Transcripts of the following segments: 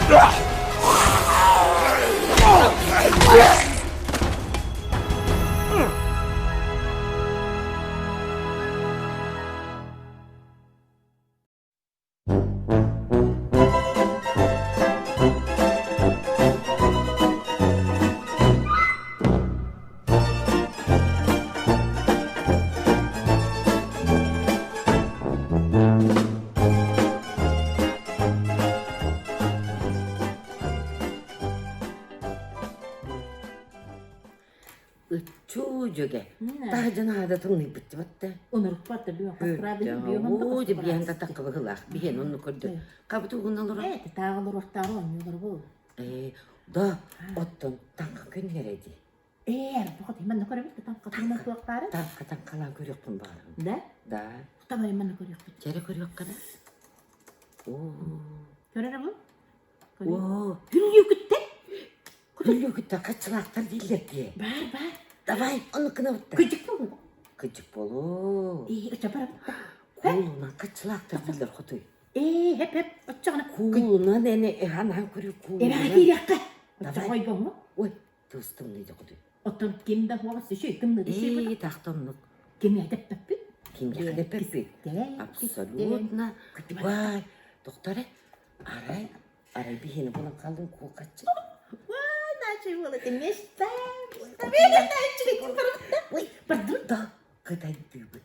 Çocuğa. Daha canada tımlı bitti battı. Onuruk battı bir vakit sıra bir O da bir yanda takılı hılak. Bir yan onu koydu. Kapıda uğunalı. Evet, dağılır ortağı oynuyorlar bu. Da ottun tanka günleredi. Eğer bu kadar ben ne kadar bitti tam katılma kulakları. Tankadan kalan görüyorsun bari. Da? Da. Tamam ben ne kadar bitti. Kere görüyor kadar. Görür mü? Oo. Gülüyor gitti. Gülüyor gitti kaçılaklar değiller diye. Var. Davay onu kına bitti. Gıcık mı bu? Gıcık bolu. İyi çapara. Kuluna kaçılaklar değiller kutuy. Hep açacağına. Kuluna nene han görüyor kuluna. Hadi yakka. Açacağına bu mu? Oy dostum neydi kutuy. Otur kimde havası şey kimde bir şey bu. Tahtımlık. Kim yedip peppi? Kim yedip peppi? Absolutna. Vay doktore. Aray bir yeni bulan kaldın kul kaçı. Vay ne şey oldu demişti. Benim de içine kurtardı. Oy pardon da. Kıtay dübüt.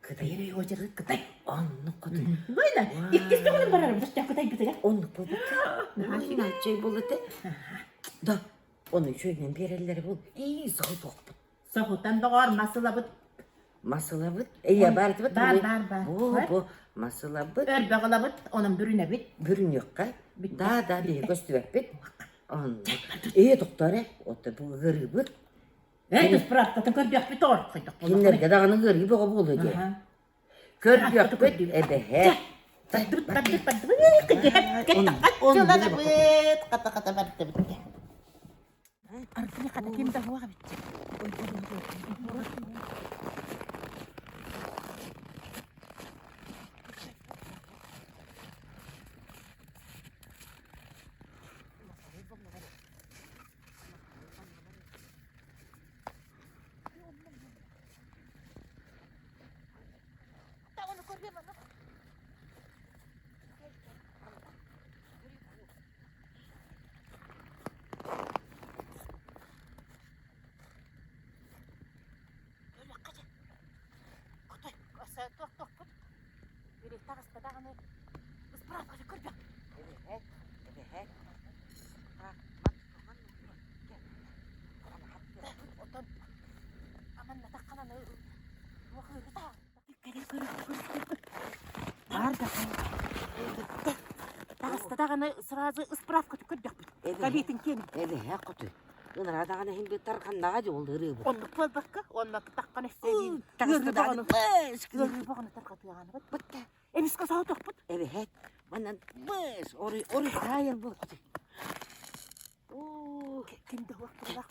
Kıtay Yere hocalık kıtay. Onu kutuy. Böyle ikisi de onun bararım. Başta kıtay kıtay. Onu bu bakın. Ne şey buldu. Da. Onun şöyle bir elleri bul. İyi soğuk bu. Soğuktan doğar masala bu. Masala bıt. Ya bari bıt. Var. Bu masala bıt. Örbağla bit, onun bürüne bit. Bürün yok ka. Bitti. Daha bir gösterip bit. Onu. Doktore. Otta bu gırı bıt. Kız bıraktın körbek bit or. Kimlerge dağını gırı gibi o bulacak. Körbek bit. Ebe he. Arkaya kadar kimde hava bitti. Dağını sırası ıspraf kötü kötü kabiyetin kim? Evet he kutu. Bunlar dağını hem bir tarkan daha da oldu rıbı. Onluk var bakka, onluk takkan istediğin. Takısı dağını. Görür bağını takatı yani. Bitti. Enis kasağı tokput. Evet he. Bana bıs. Oraya hayır bu kutu. Kimde vakti var?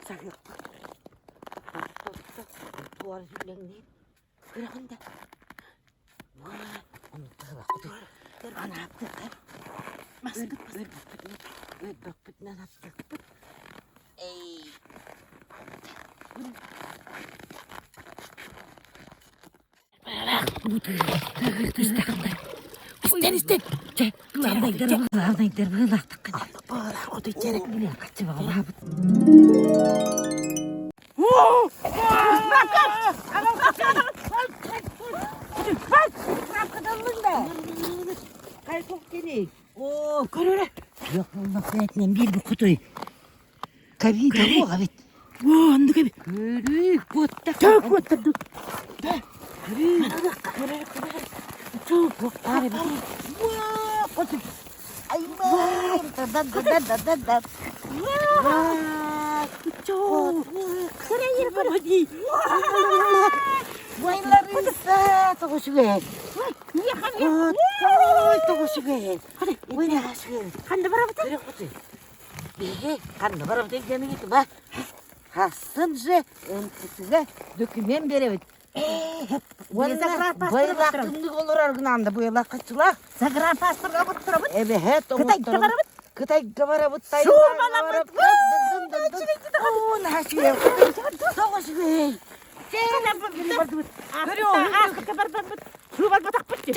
Sakıyor. Tuvar züllenli. Kırağında. Vay. Onu da bak kutu. Ana yaptı. Bak ne yaptı? Ey. İsten. Kılavdan gidelim. O da içeri bile kaçı vallahi. Kayıp gerek. Karara. Yok Allah fiyatlen bir kutuyu. Kabi tabu evet. Andı gibi. Kırık botta. Çok botta. Çok botta. Kutu. Ay vay. Dan. Vay. Çok. Karayır hadi. Вайларisa тогошуге. Яхан. Тогошуге. Hadi. Ойнашуге. Hande barabıt. Берекоты. Биге канды барып дегенге ба. Хасын же, энтисиге документ беребит. Bayılak kimlik olur argınanda bayılak kaçılak. Загран паспорт оттырабыт. Evet, Кытайга барабыт. Кытайга барабыт. Шуурмаламыт. О, нахер. Соғыш бей. Африка барбыт. Шу барбытак бытчы.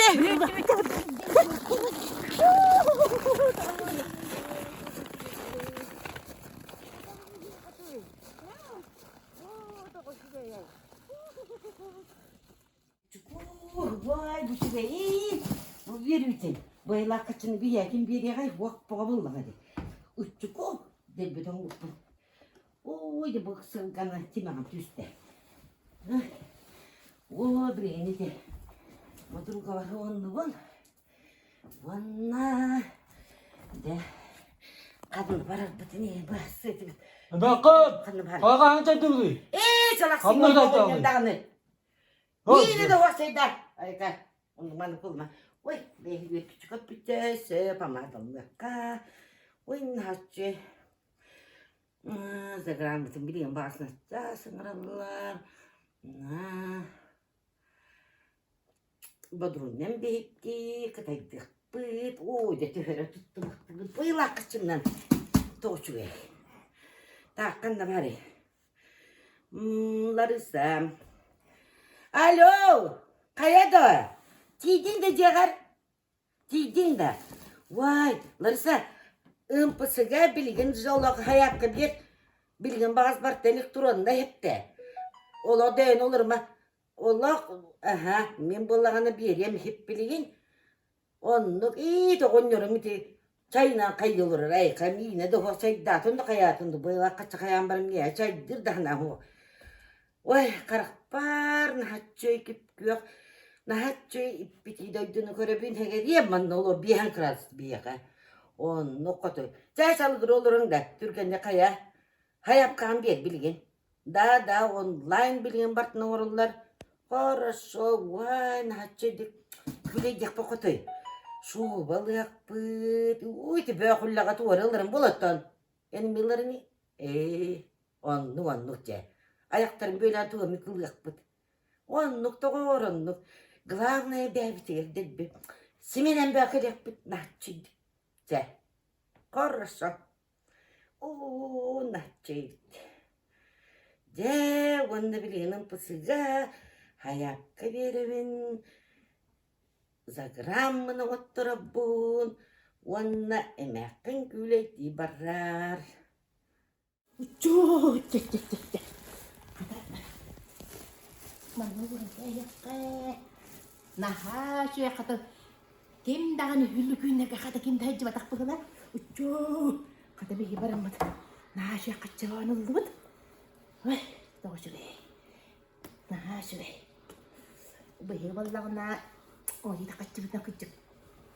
Vay bu şey iyi. Bu verirken. Bayılak kaçını bir yakin bir yere vak bağımlı hadi. Uççuk o. Delbeden uçtu. Oy de baksın kana timam tüste. O bireni de. Madruga var onu var. Vanna. De. Kadın var bütünü bahsetti. Bakın. Kaka hangi durdu? Salak Kamla sinir da olun dağını. Yine de vasıydı. Ayka. Onu bana kulma. Oy, bir küçük öpücüğü pamadım yaka. Oy, naçı. Zagramatın bileyim basına. Sınırlar. Badrun'dan bekki. Kıtaydık. Bıt. Oy, de tüfere tuttu. Bıyla kıçımdan. Toğuşuyor. Takkan da bari. Larissa. Alo. Kayado. Tidin de cegar. Tidin de. Vay. Larissa. Impısıga bilgin jolak hayakı bir. Bilgin bazı part elektronda hep de. Ola deyin olur mu? Ola. Aha. Men bolağını beriyem hep bilgin. Onluk iyi de oynuyorum iti. Çayına kayılır ay kamine de ho çay datında kayatında böyle kaç kayan barım ya çay dir dahna ho. Oy karakpar nahatçı kip yok. Nahatçı ipiti doydunu körübün heger yeman olur bihan kras biyaka. On nokotu. Çay salıdır olurun da Türkiye'de kaya. Hayap kan bir bilgin. Da online bilgin bartına orullar. Хорошо, vay nahatçı dik. Güle dik pokotoy. Şu balık bıt. Uy te böyle kullağa tuvarılırım bulattan. Yani millarını. Onluk ce. Ayaklarım böyle tuva mikılyak bıt. Onluk doğrunluk. Главное бәбітер дедбі. Семенен бәкірек быт нахчид. Ce. Хорошо. О, нахчид. Ce, onu bileyim pısıga. Hayakka verimin. Заграммını oturabun. Ona emekin gületi barar. Uçuuu. Mana buraya Naha şu yakata. Kim dağını hüllü güne kakata kim taycı batak bıgılar. Uçuuu. Kata bir hibarım bıt. Naha şu yakata çavanı oldu bıt. Vay. Doğru şuraya. Naha şuraya. Bu hibarlarına. Oh, ini tak kecil nak kecil.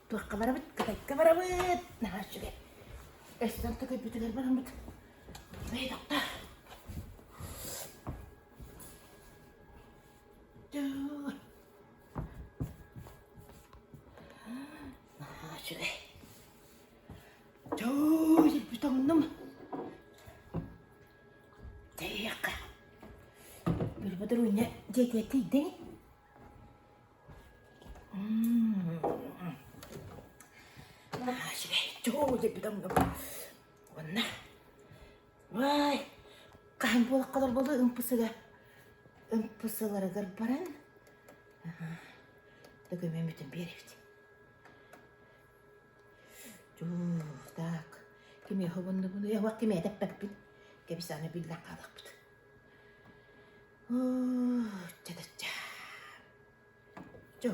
Tuh kamar abet, kamar abet. Nah, sudah. Sekarang tuh kayak betul banget. Hei dokter. Tuh. Nah, sudah. Tuh, ini betul minum. Cek. Betul punya jadi tidak. Jauh je bidang dong. Warna. Wah, kahan bolak kadar bolak empusılara garbaran. Такой мемитен берет. Так. Кеме хобонду буну я вак кеме даппаппит. Кебисаны билден калакпыт. Чадача. Жо.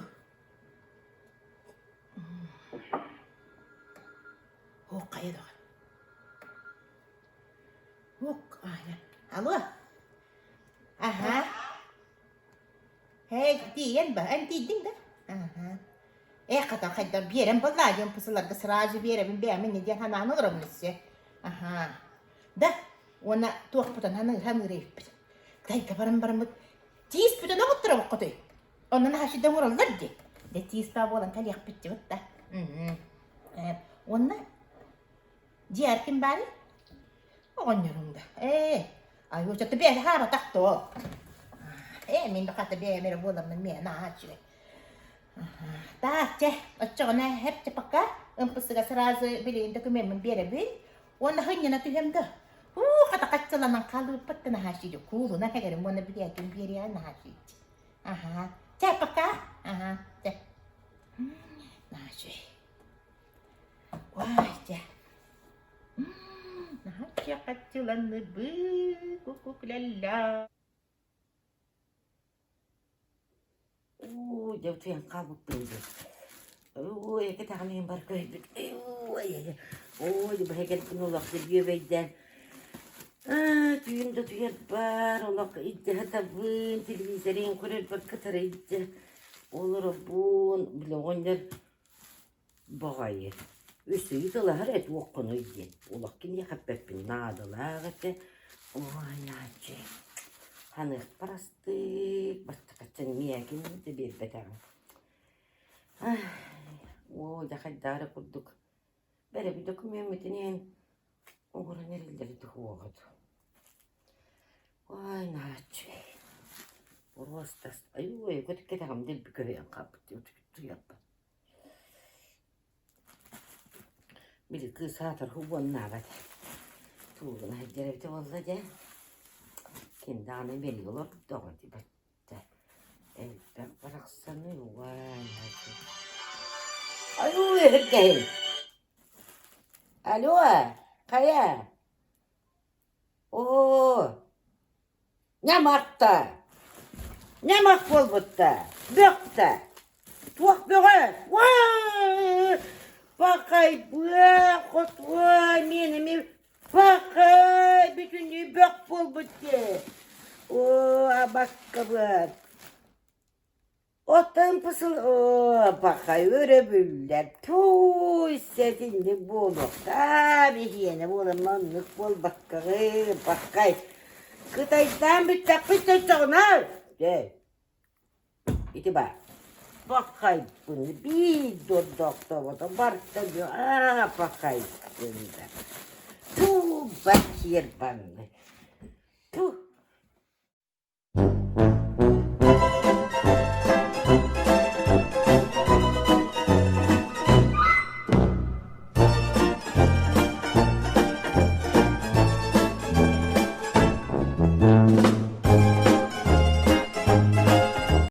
О, қайда? Алло. Ага. Hey, diyen ba? En diyedin de. Aha. Kadar kadar bir yerim bulayım pusularda sıracı bir yerim bir amin diyen hana anılırım lise. Aha. Da ona tuğputan hana reyip. Kay kabarım barım. Tis putan otur vakti. Onun haşi damur alırdı. De tis pa bolan kali yapıcı da. Ona diğer kim bari? Oynuyorum da. Ay o çatı bir hava taktı. Min de katta be mer bola men mer na hachre. Da che, ochona hep che pakka. Pusuga sразу bili inda kumen men bere bil. Wana hanya na tuyam da. Kata katsala ng kalupat na hashi jo kulo na kagare mo na bili akin bere na hashi. Che pakka. Che. Na hashi. Wah, che. Na hashi katsulan na bu kukulala. جبت فيها نقابة بيضة كنت عاملين بركة هيك يبقى هيك كنا وقت بيدان تيم ده بار والله إيده هتبين تلفزيونين كل البركة إيده والله ربون بلغنر بغاير وسيد الله هرت وقنا إيده والله كني خبت بالنادى لاغته ناجي هنخبرستك بس تكتنميها كنت تبير بتاعه دخل داري كدك بلا بدكم يوم اثنين وغرنا اللي تهوغد ناجي وروستس أيوة كنت كده عمدل بكري أنقابتي وتكتو يبا بلي ساتر هو النعبت تقول أنا هجربت والله جا كن دعنا بيلي والله بدغتي بس برقصني ناجي أيوة هجهل ألو خيا نعمك والبطة بقطة توق بغير فقاي بخط مين فقاي بتني بق والبطة أباك كبار Otan pısıl bakay öyle böyle tu istediğinde buluk tabi yine bulanmanlık bul bakay kıtaydan bir takpit sonra de itibar bakay bunu bir doktor da barkta diyor bakay bunda tu bakir bana tu